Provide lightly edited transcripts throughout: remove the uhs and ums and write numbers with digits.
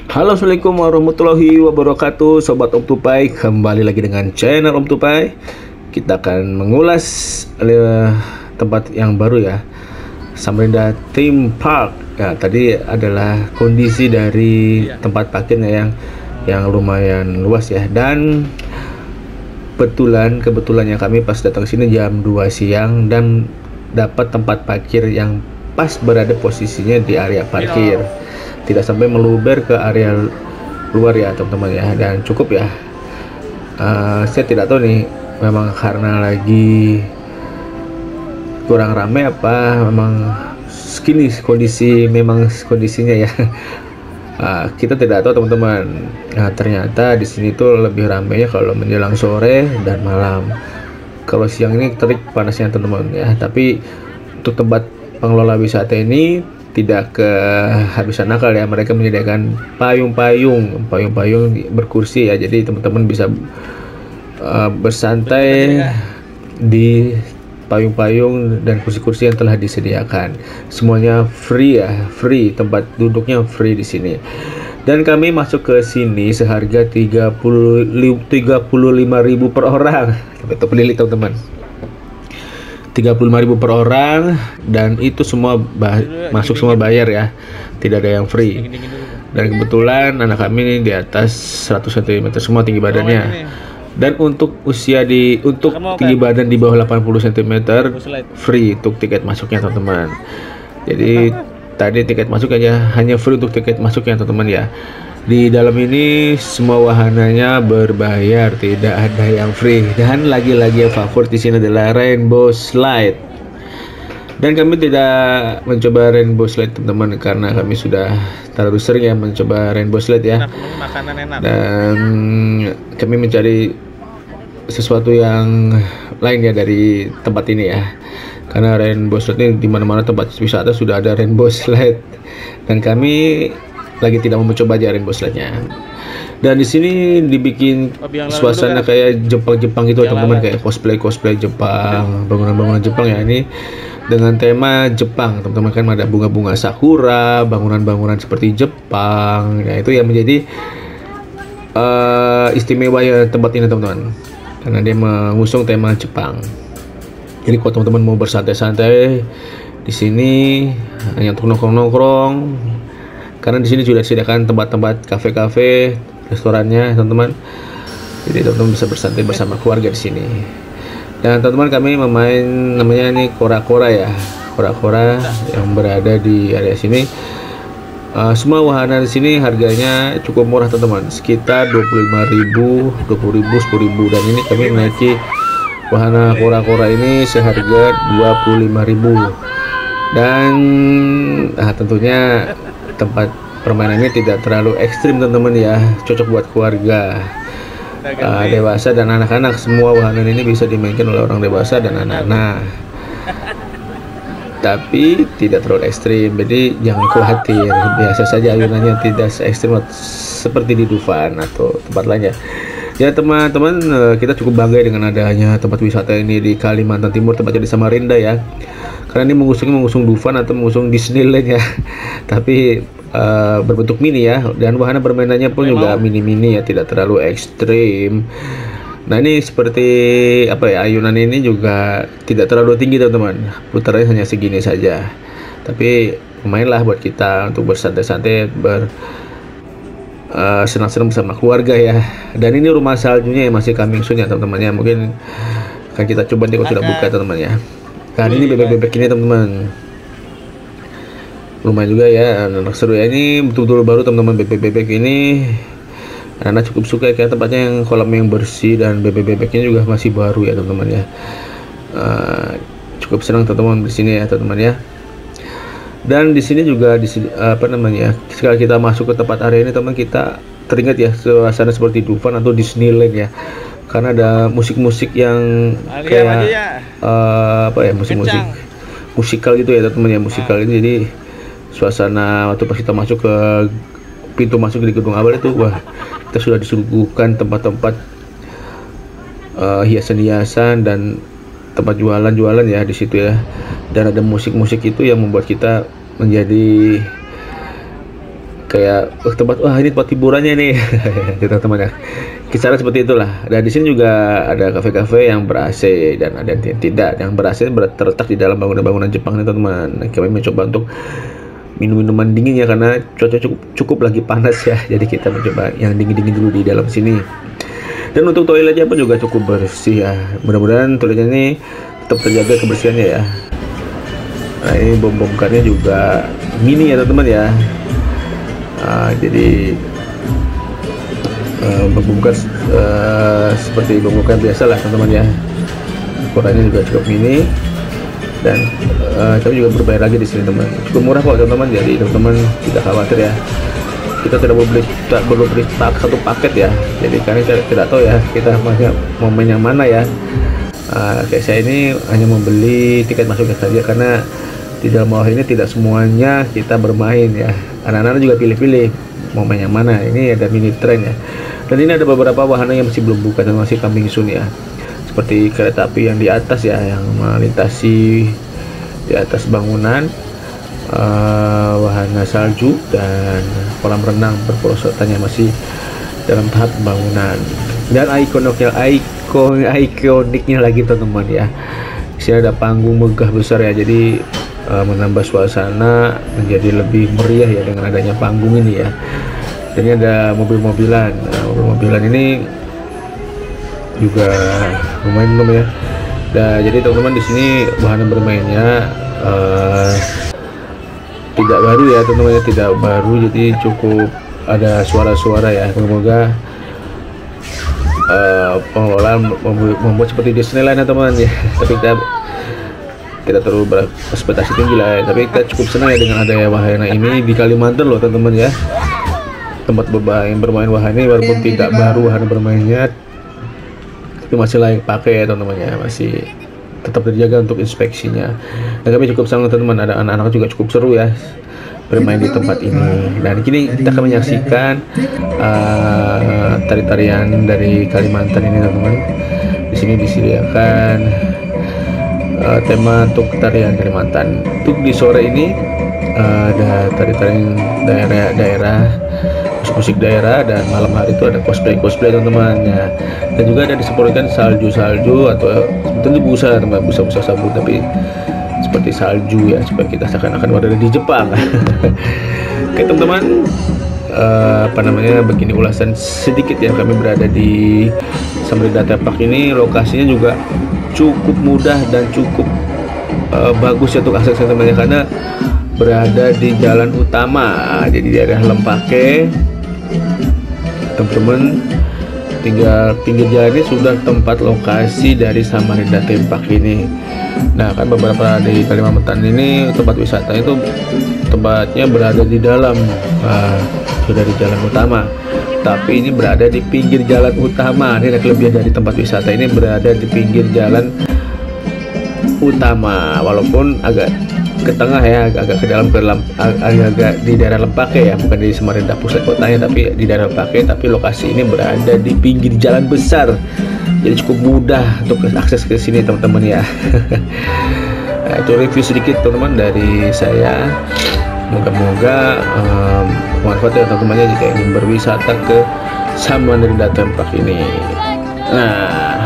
Halo, assalamualaikum warahmatullahi wabarakatuh, Sobat Om Tupai. Kembali lagi dengan channel Om Tupai. Kita akan mengulas tempat yang baru ya, Samarinda Theme Park. Ya, tadi adalah kondisi dari tempat parkirnya yang lumayan luas ya. Dan kebetulannya kami pas datang ke sini jam 2 siang dan dapat tempat parkir yang pas berada posisinya di area parkir. Tidak sampai meluber ke area luar ya teman-teman ya, dan cukup ya. Saya tidak tahu nih, memang karena lagi kurang ramai apa memang segini kondisinya ya. Kita tidak tahu teman-teman. Ternyata di sini tuh lebih ramainya kalau menjelang sore dan malam. Kalau siang ini terik panasnya teman-teman ya. Tapi untuk tempat pengelola wisata ini tidak kehabisan akal ya. Mereka menyediakan payung berkursi ya, jadi teman-teman bisa bersantai di payung-payung dan kursi-kursi yang telah disediakan. Semuanya free ya, free, tempat duduknya free di sini. Dan kami masuk ke sini seharga 35.000 per orang. Itu penilik teman-teman. 35.000 per orang, dan itu semua masuk semua bayar ya, tidak ada yang free. Dan kebetulan anak kami ini di atas 100 cm semua tinggi badannya. Dan untuk tinggi badan di bawah 80 cm free untuk tiket masuknya teman-teman. Jadi tadi tiket masuk aja hanya free untuk tiket masuknya teman-teman ya. Di dalam ini semua wahananya berbayar, tidak ada yang free. Dan lagi-lagi yang favorit di sini adalah Rainbow Slide. Dan kami tidak mencoba Rainbow Slide teman-teman, karena kami sudah terlalu sering ya mencoba Rainbow Slide ya. Makanan enak. Dan kami mencari sesuatu yang lain ya dari tempat ini ya. Karena Rainbow Slide ini di mana-mana tempat wisata sudah ada Rainbow Slide. Dan kami lagi tidak mau mencoba aja Rainbow Slide-nya. Dan di sini dibikin suasana kayak Jepang gitu teman-teman, kayak cosplay Jepang, bangunan-bangunan Jepang ya. Ini dengan tema Jepang teman-teman, kan ada bunga-bunga sakura, bangunan-bangunan seperti Jepang. Ya, itu yang menjadi istimewa ya tempat ini teman-teman, karena dia mengusung tema Jepang. Jadi kalau teman-teman mau bersantai-santai di sini, hanya untuk nongkrong-nongkrong, karena di sini sudah disediakan tempat-tempat kafe-kafe, restorannya teman-teman. Jadi teman-teman bisa bersantai bersama keluarga di sini. Dan teman-teman kami memain namanya ini kora-kora ya, kora-kora yang berada di area sini. Semua wahana di sini harganya cukup murah teman-teman, sekitar 25.000, 20.000, 10.000. Dan ini kami menaiki wahana kora-kora ini seharga 25.000. Dan tentunya tempat permainan ini tidak terlalu ekstrim teman-teman ya, cocok buat keluarga, dewasa dan anak-anak. Semua wahana ini bisa dimainkan oleh orang dewasa dan anak-anak, tapi tidak terlalu ekstrim. Jadi jangan khawatir, biasa saja ayunannya, tidak se ekstrim seperti di Dufan atau tempat lainnya. Ya teman-teman, kita cukup bangga dengan adanya tempat wisata ini di Kalimantan Timur, tempatnya di Samarinda ya. Karena ini mengusung Dufan atau mengusung Disneyland ya, tapi berbentuk mini ya. Dan wahana permainannya pun juga mini-mini ya, tidak terlalu ekstrim. Nah ini seperti apa ya, ayunan ini juga tidak terlalu tinggi teman-teman, putarannya hanya segini saja. Tapi lumayan buat kita untuk bersantai-santai, senang-senang bersama keluarga ya. Dan ini rumah saljunya yang masih coming soon ya teman-teman ya. Mungkin akan kita coba nanti kalau sudah buka teman-teman ya. Dan ini bebek-bebek ini teman-teman, lumayan juga ya, anak seru ya. Ini betul-betul baru teman-teman, bebek-bebek ini. Anak cukup suka kayak tempatnya, yang kolam yang bersih, dan bebek-bebeknya juga masih baru ya teman-teman ya. Cukup senang teman-teman di sini ya teman-teman ya. Dan di sini juga sekali kita masuk ke tempat area ini teman, kita teringat ya suasana seperti Dufan atau Disneyland ya. Karena ada musik-musik yang kayak musik-musik musikal gitu ya teman-teman ya, musikal ini. Jadi suasana waktu pas kita masuk ke pintu masuk di gedung awal itu, wah, kita sudah disuguhkan tempat-tempat hiasan-hiasan dan tempat jualan-jualan ya di situ ya. Dan ada musik-musik itu yang membuat kita menjadi kayak tempat, wah ini tempat hiburannya nih gitu teman ya. Kisaran seperti itulah. Dan di sini juga ada kafe-kafe yang ber-AC dan ada yang tidak. Yang ber-AC terletak di dalam bangunan-bangunan Jepang nih teman-teman. Nah, kami mencoba untuk minum minuman dingin ya, karena cuaca cukup lagi panas ya. Jadi kita mencoba yang dingin-dingin dulu di dalam sini. Dan untuk toiletnya pun juga cukup bersih ya. Mudah-mudahan toiletnya ini tetap terjaga kebersihannya ya. Nah, ini bom-bomkannya juga mini ya teman-teman ya. Jadi bom-bomkan seperti bom-bomkan biasa lah teman-teman ya. Ukurannya juga cukup mini. Dan kami juga berbayar lagi di sini teman, cukup murah kok teman-teman. Jadi teman-teman tidak khawatir ya, kita tidak perlu beli satu paket ya. Jadi kami tidak tahu ya kita mau main yang mana ya. Kayak saya ini hanya membeli tiket masuknya saja, karena di dalam bawah ini tidak semuanya kita bermain ya. Anak-anak juga pilih-pilih mau main yang mana. Ini ada mini train ya, dan ini ada beberapa wahana yang masih belum buka dan masih coming soon ya, seperti kereta api yang di atas ya, yang melintasi di atas bangunan, wahana salju, dan kolam renang berperosotannya masih dalam tahap pembangunan. Dan ikoniknya lagi teman-teman ya, di sini ada panggung megah besar ya, jadi menambah suasana menjadi lebih meriah ya dengan adanya panggung ini ya. Dan ini ada mobil-mobilan. Nah, mobil-mobilan ini juga lumayan ya. Nah, jadi teman-teman di sini wahana bermainnya tidak baru ya teman-teman ya, tidak baru, jadi cukup ada suara-suara ya. Semoga pengelola membuat seperti Disneyland ya teman-teman ya. Tapi kita tidak terlalu berekspektasi tinggi lah ya. Tapi kita cukup senang ya dengan adanya wahana ini di Kalimantan loh teman-teman ya. Tempat bermain wahana ini walaupun tidak baru wahana bermainnya, itu masih layak pakai ya teman-teman ya, masih tetap terjaga untuk inspeksinya. Dan kami cukup senang teman-teman, ada anak-anak juga cukup seru ya bermain di tempat ini. Dan kini kita akan menyaksikan tari-tarian dari Kalimantan ini teman-teman. Di sini disediakan tema untuk tarian Kalimantan. Untuk di sore ini ada tari-tarian daerah, musik daerah, dan malam hari itu ada cosplay teman-teman ya. Dan juga ada disemprotkan salju atau tentu busa sabun, tapi seperti salju ya, supaya kita seakan-akan berada di Jepang. Oke teman-teman, begini ulasan sedikit ya. Kami berada di Samarinda Theme Park ini, lokasinya juga cukup mudah dan cukup bagus ya untuk akses teman-teman, karena berada di jalan utama. Jadi di daerah Lempake teman-teman, tinggal pinggir jalan ini sudah tempat lokasi dari Samarinda Theme Park ini. Nah kan beberapa di Kalimantan ini tempat wisata itu tempatnya berada di dalam sudah di jalan utama, tapi ini berada di pinggir jalan utama. Ini ada kelebihan dari tempat wisata ini, berada di pinggir jalan utama, walaupun agak ke tengah ya, agak ke dalam agak di daerah Lempake ya, bukan di Samarinda pusat kotanya, tapi di daerah Lempake. Tapi lokasi ini berada di pinggir jalan besar, jadi cukup mudah untuk akses ke sini teman-teman ya. Nah, itu review sedikit teman-teman dari saya. Moga-moga bermanfaat ya teman-temannya jika ingin berwisata ke Samarinda Theme Park ini. Nah,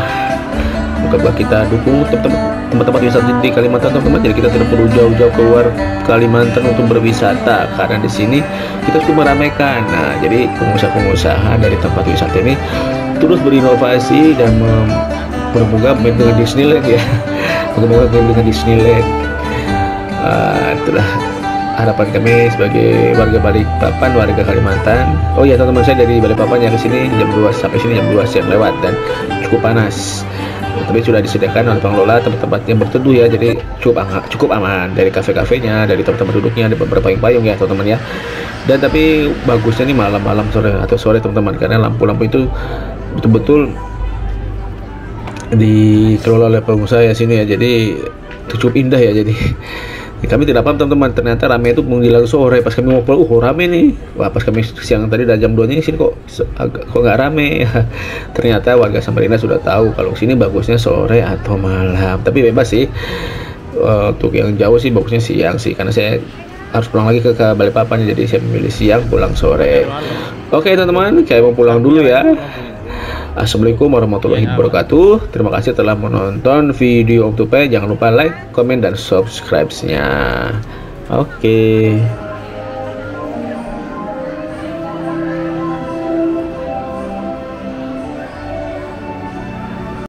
moga kita dukung tempat-tempat wisata di Kalimantan teman-teman. Jadi kita tidak perlu jauh-jauh keluar Kalimantan untuk berwisata, karena di sini kita cukup meramaikan. Nah, jadi pengusaha-pengusaha dari tempat wisata ini terus berinovasi dan moga-moga dengan Disneyland ya. Moga-moga dengan Disneyland. Itulah harapan kami sebagai warga Balikpapan, warga Kalimantan. Oh ya teman-teman, saya dari Balikpapan yang ke sini jam 2 sampai sini jam 2 siang lewat dan cukup panas. Tapi sudah disediakan oleh pengelola tempat-tempat yang berteduh ya, jadi cukup aman dari kafe-kafenya, dari tempat-tempat duduknya, ada beberapa payung ya teman-teman ya. Dan tapi bagusnya nih malam-malam sore teman-teman, karena lampu-lampu itu betul-betul dikelola oleh pengusaha ya sini ya, jadi cukup indah ya. Jadi kami tidak paham teman-teman, ternyata rame itu menjelang sore. Pas kami mau pulang, rame nih. Wah, pas kami siang tadi dan jam 2 nya sini kok nggak rame ya. Ternyata warga Samarinda sudah tahu kalau sini bagusnya sore atau malam. Tapi bebas sih, untuk yang jauh sih bagusnya siang sih, karena saya harus pulang lagi ke Balikpapan, jadi saya memilih siang pulang sore. Oke teman-teman, saya mau pulang dulu ya. Assalamualaikum warahmatullahi wabarakatuh. Terima kasih telah menonton video Om Tupai. Jangan lupa like, komen, dan subscribe-nya. Oke.